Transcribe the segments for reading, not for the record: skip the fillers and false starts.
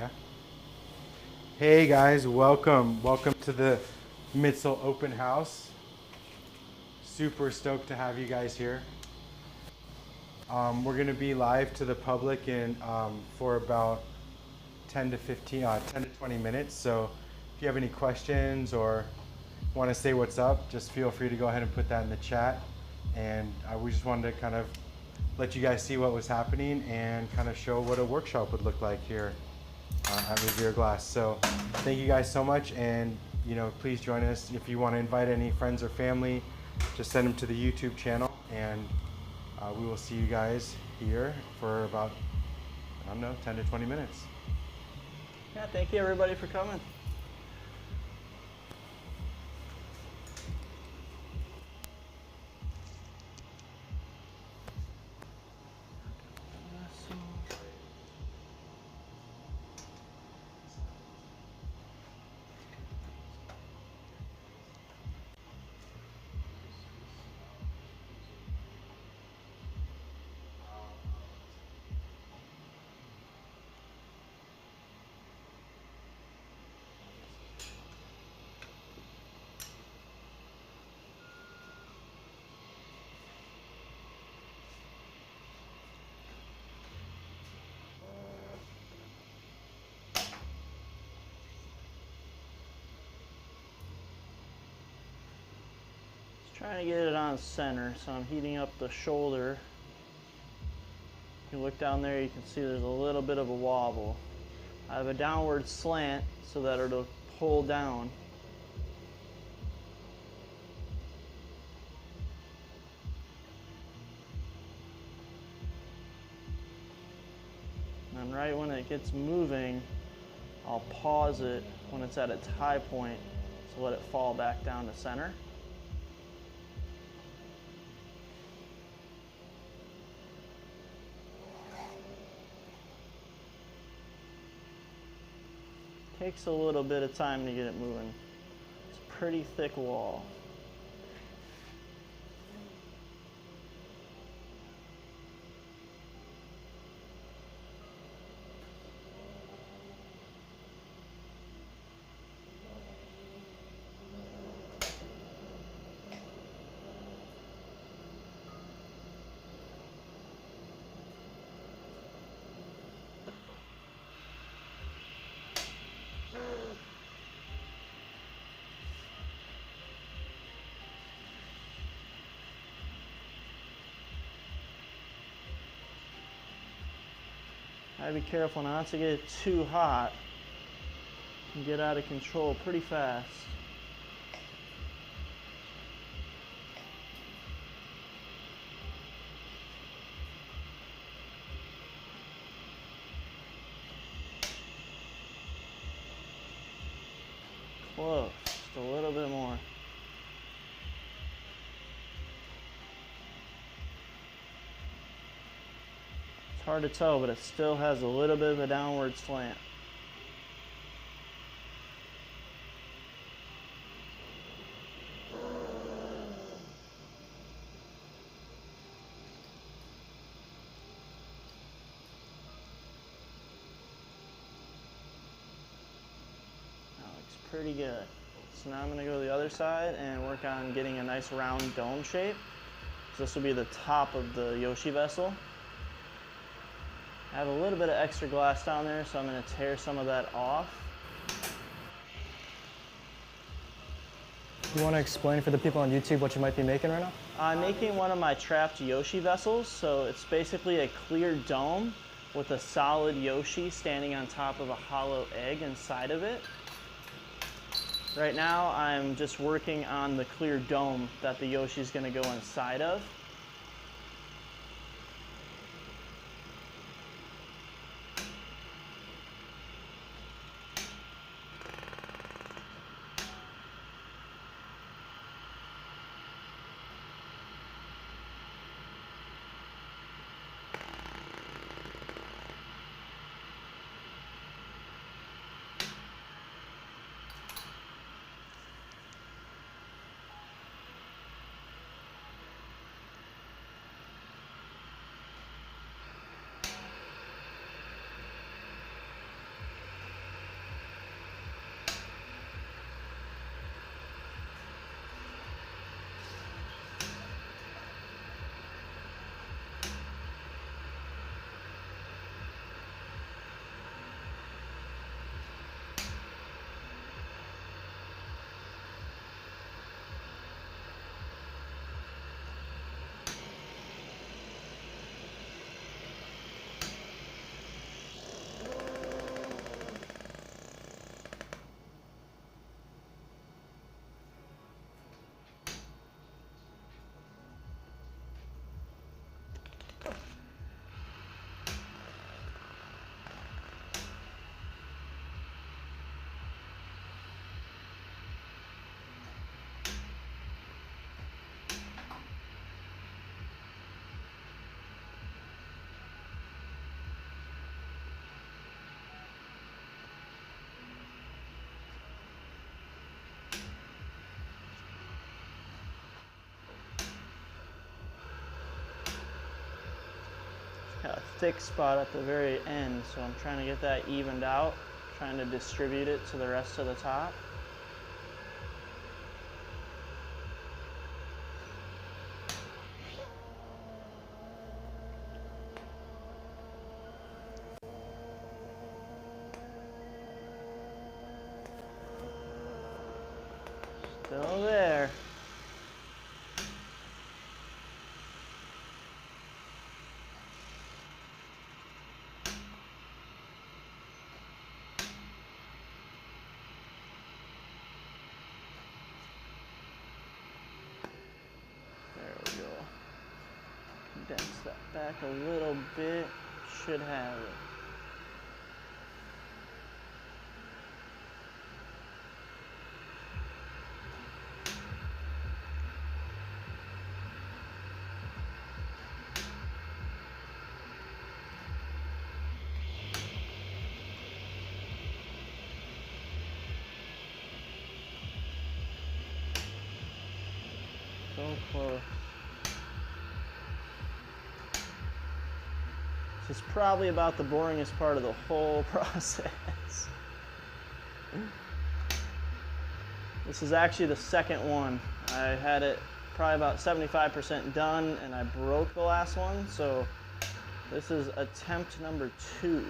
Yeah. Hey guys, welcome. Welcome to the Mitzel open house. Super stoked to have you guys here. We're gonna be live to the public in for about 10 to 20 minutes. So if you have any questions or want to say what's up, just feel free to go ahead and put that in the chat. And we just wanted to kind of let you guys see what was happening and kind of show what a workshop would look like here at Revere Glass. So thank you guys so much, and please join us. If you want to invite any friends or family, just send them to the YouTube channel, and we will see you guys here for about, I don't know, 10 to 20 minutes. Yeah, thank you everybody for coming. Trying to get it on center, so I'm heating up the shoulder. If you look down there, you can see there's a little bit of a wobble. I have a downward slant so that it'll pull down. And then right when it gets moving, I'll pause it when it's at its high point to let it fall back down to center. Takes a little bit of time to get it moving. It's a pretty thick wall. Gotta be careful not to get it too hot. It can get out of control pretty fast. Close, just a little bit more. It's hard to tell, but it still has a little bit of a downward slant. That looks pretty good. So now I'm going to go to the other side and work on getting a nice round dome shape. So this will be the top of the Yoshi vessel. I have a little bit of extra glass down there, so I'm going to tear some of that off. You want to explain for the people on YouTube what you might be making right now? I'm making one of my trapped Yoshi vessels, so it's basically a clear dome with a solid Yoshi standing on top of a hollow egg inside of it. Right now I'm just working on the clear dome that the Yoshi is going to go inside of. Got a thick spot at the very end, so I'm trying to get that evened out, trying to distribute it to the rest of the top. Still there. There we go. Condense that back a little bit. Should have it. So close. This is probably about the boringest part of the whole process. This is actually the second one. I had it probably about 75% done and I broke the last one, so this is attempt number 2.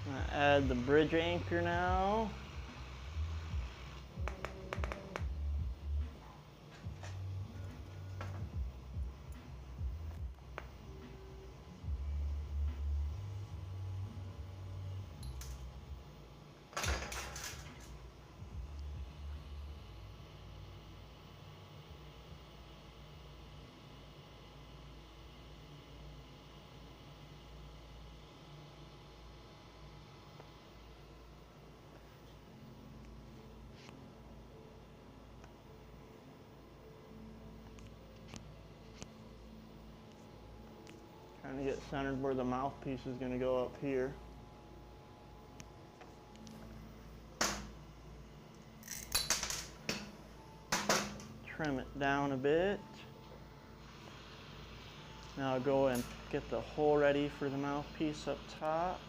I'm gonna add the bridge anchor now. Trying to get centered where the mouthpiece is going to go up here. Trim it down a bit. Now I'll go and get the hole ready for the mouthpiece up top.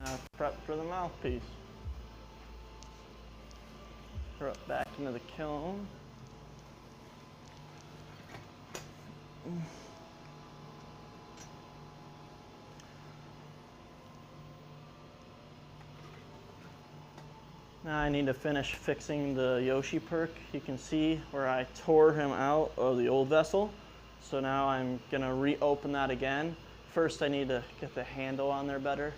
Now prep for the mouthpiece. Throw it back into the kiln. Now I need to finish fixing the Yoshi perk. You can see where I tore him out of the old vessel. So now I'm gonna reopen that again. First I need to get the handle on there better.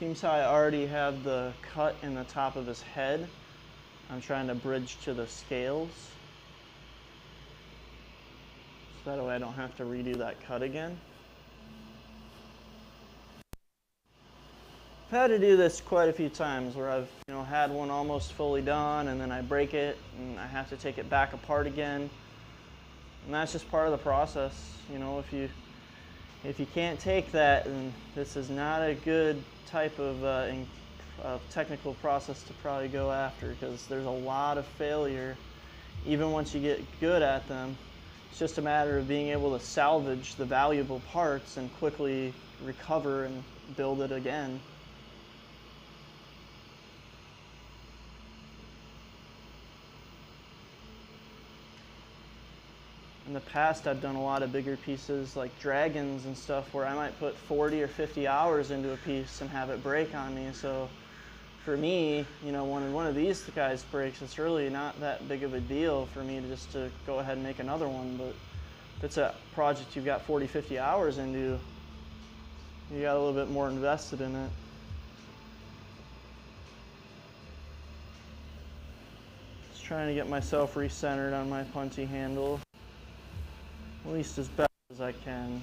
Seems how I already have the cut in the top of his head. I'm trying to bridge to the scales. So that way I don't have to redo that cut again. I've had to do this quite a few times where I've had one almost fully done and then I break it and I have to take it back apart again. And that's just part of the process. If you can't take that, then this is not a good type of technical process to probably go after, because there's a lot of failure even once you get good at them. It's just a matter of being able to salvage the valuable parts and quickly recover and build it again. In the past, I've done a lot of bigger pieces like dragons and stuff where I might put 40 or 50 hours into a piece and have it break on me. So for me, when one of these guys breaks, it's really not that big of a deal for me to go ahead and make another one. But if it's a project you've got 40, 50 hours into, you got a little bit more invested in it. Just trying to get myself recentered on my punchy handle, at least as best as I can.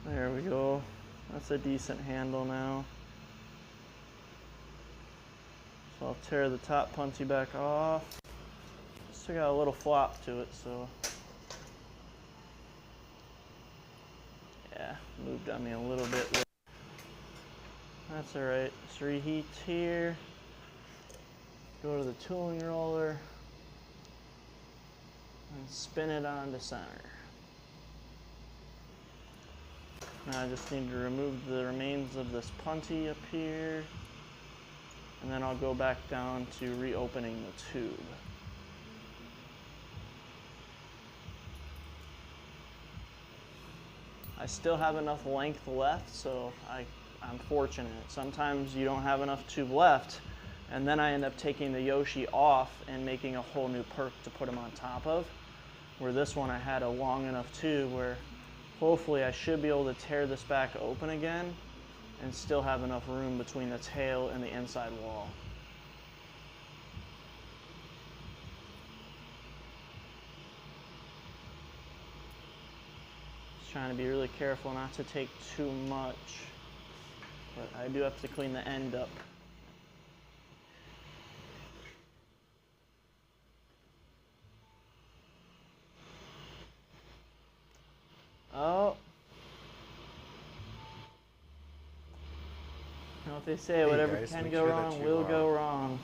There we go. That's a decent handle now. So I'll tear the top punchy back off. Still got a little flop to it, so yeah, moved on me a little bit. That's alright. Just reheat here. Go to the tooling roller and spin it onto center. Now I just need to remove the remains of this punchy up here, and then I'll go back down to reopening the tube. I still have enough length left, so I'm fortunate. Sometimes you don't have enough tube left, and then I end up taking the Yoshi off and making a whole new perk to put him on top of. Where this one I had a long enough tube where hopefully I should be able to tear this back open again and still have enough room between the tail and the inside wall. Just trying to be really careful not to take too much, but I do have to clean the end up. Oh. You know what they say, whatever guys, can make go sure wrong that you, will go wrong.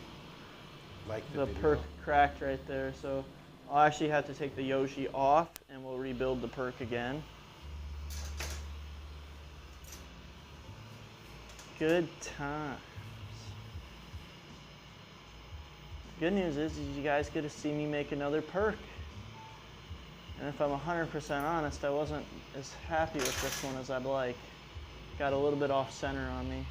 Like The video. perk cracked right there, so I'll actually have to take the Yoshi off and we'll rebuild the perk again. Good times. The good news is you guys get to see me make another perk. And if I'm 100% honest, I wasn't as happy with this one as I'd like. Got a little bit off center on me.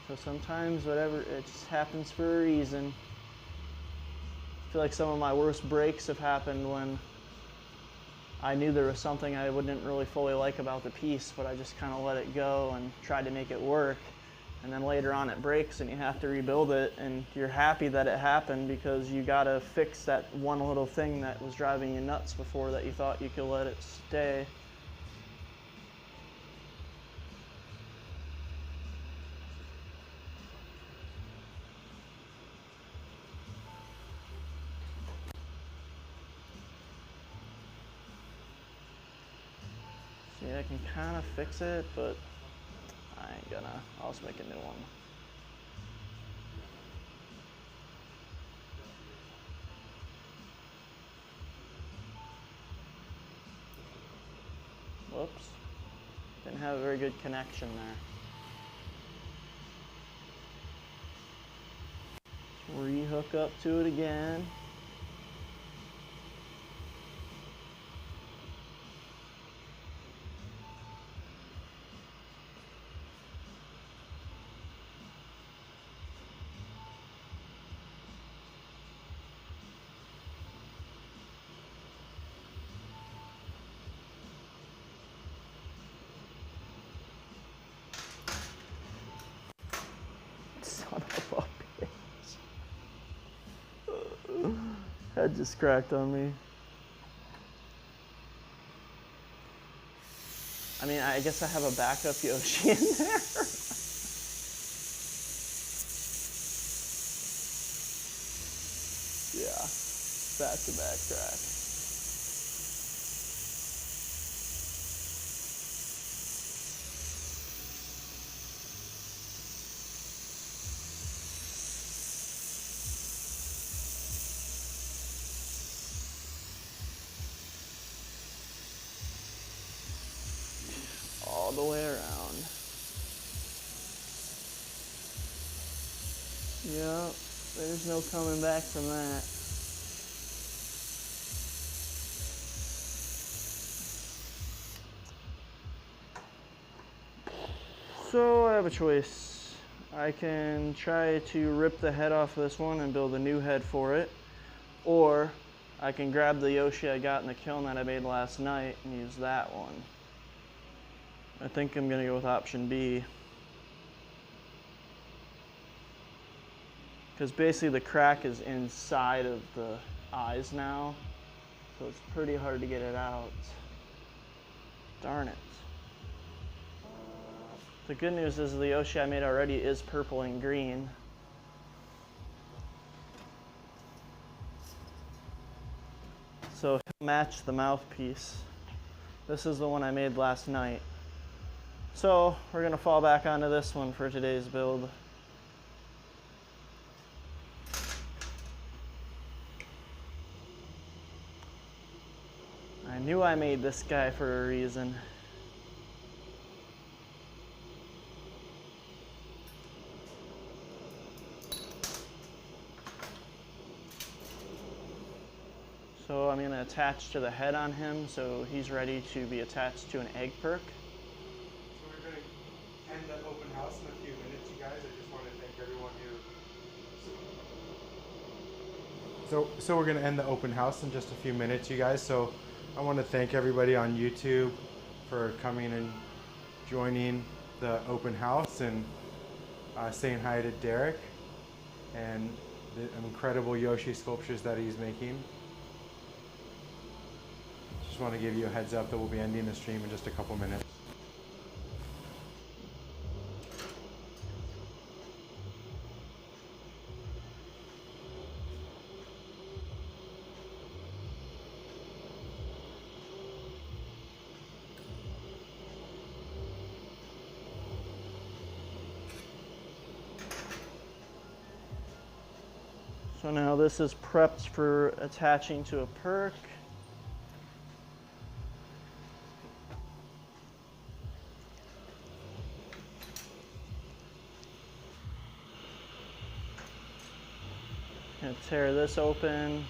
So sometimes it just happens for a reason. I feel like some of my worst breaks have happened when I knew there was something I wouldn't really fully like about the piece, but I just kind of let it go and tried to make it work. And then later on it breaks and you have to rebuild it, and you're happy that it happened because you got to fix that one little thing that was driving you nuts before that you thought you could let it stay. See, I can kind of fix it, but I ain't gonna. I'll just make a new one. Whoops. Didn't have a very good connection there. Re-hook up to it again. That just cracked on me. I mean, I guess I have a backup Yoshi in there. Yeah, back-to-back crack. All the way around. Yep, there's no coming back from that. So I have a choice. I can try to rip the head off this one and build a new head for it, or I can grab the Yoshi I got in the kiln that I made last night and use that one. I think I'm gonna go with option B. Because basically the crack is inside of the eyes now, so it's pretty hard to get it out. Darn it. The good news is the Yoshi I made already is purple and green. So he'll match the mouthpiece. This is the one I made last night. So we're gonna fall back onto this one for today's build. I knew I made this guy for a reason. So I'm gonna attach to the head on him so he's ready to be attached to an egg perk. So we're going to end the open house in a few minutes, you guys. I just want to thank everyone who... So we're going to end the open house in just a few minutes, you guys. So I want to thank everybody on YouTube for coming and joining the open house and saying hi to Derek and the incredible Yoshi sculptures that he's making. Just want to give you a heads up that we'll be ending the stream in just a couple minutes. So now this is prepped for attaching to a perk. Gonna tear this open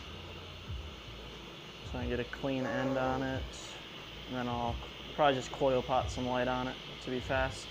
so I can get a clean end on it. And then I'll probably just coil pot some light on it to be fast.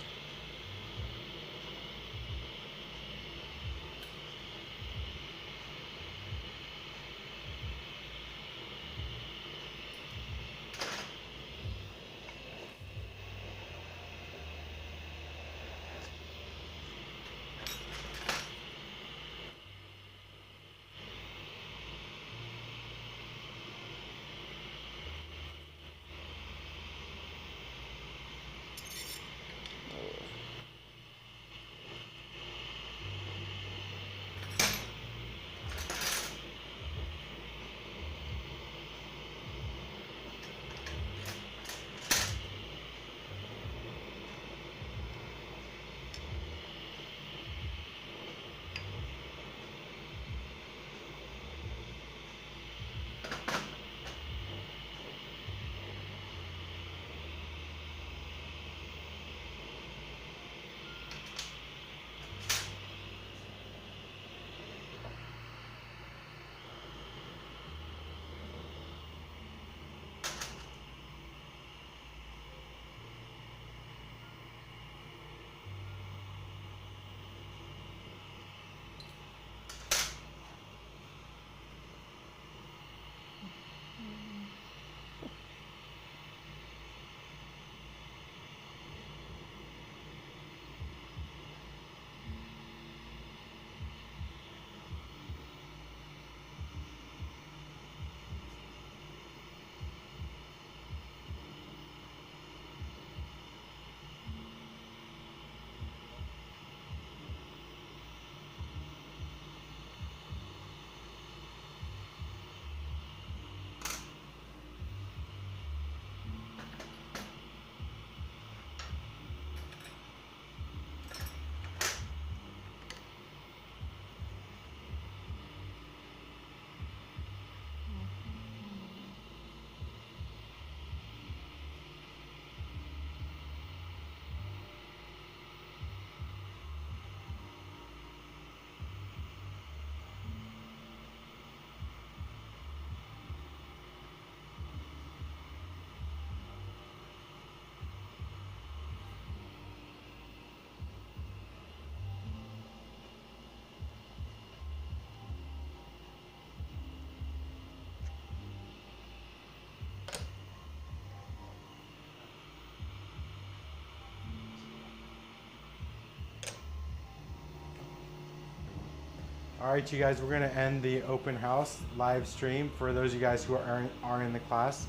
All right, you guys, we're gonna end the open house live stream. For those of you guys who are in the class,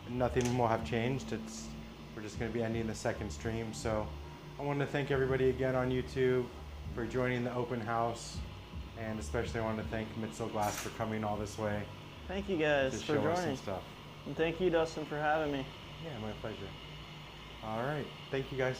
nothing will have changed. We're just gonna be ending the second stream. So I want to thank everybody again on YouTube for joining the open house, and especially I want to thank Mitzel Glass for coming all this way Thank you to guys for show us some joining. stuff. And thank you, Dustin, for having me. Yeah, my pleasure. All right, thank you guys.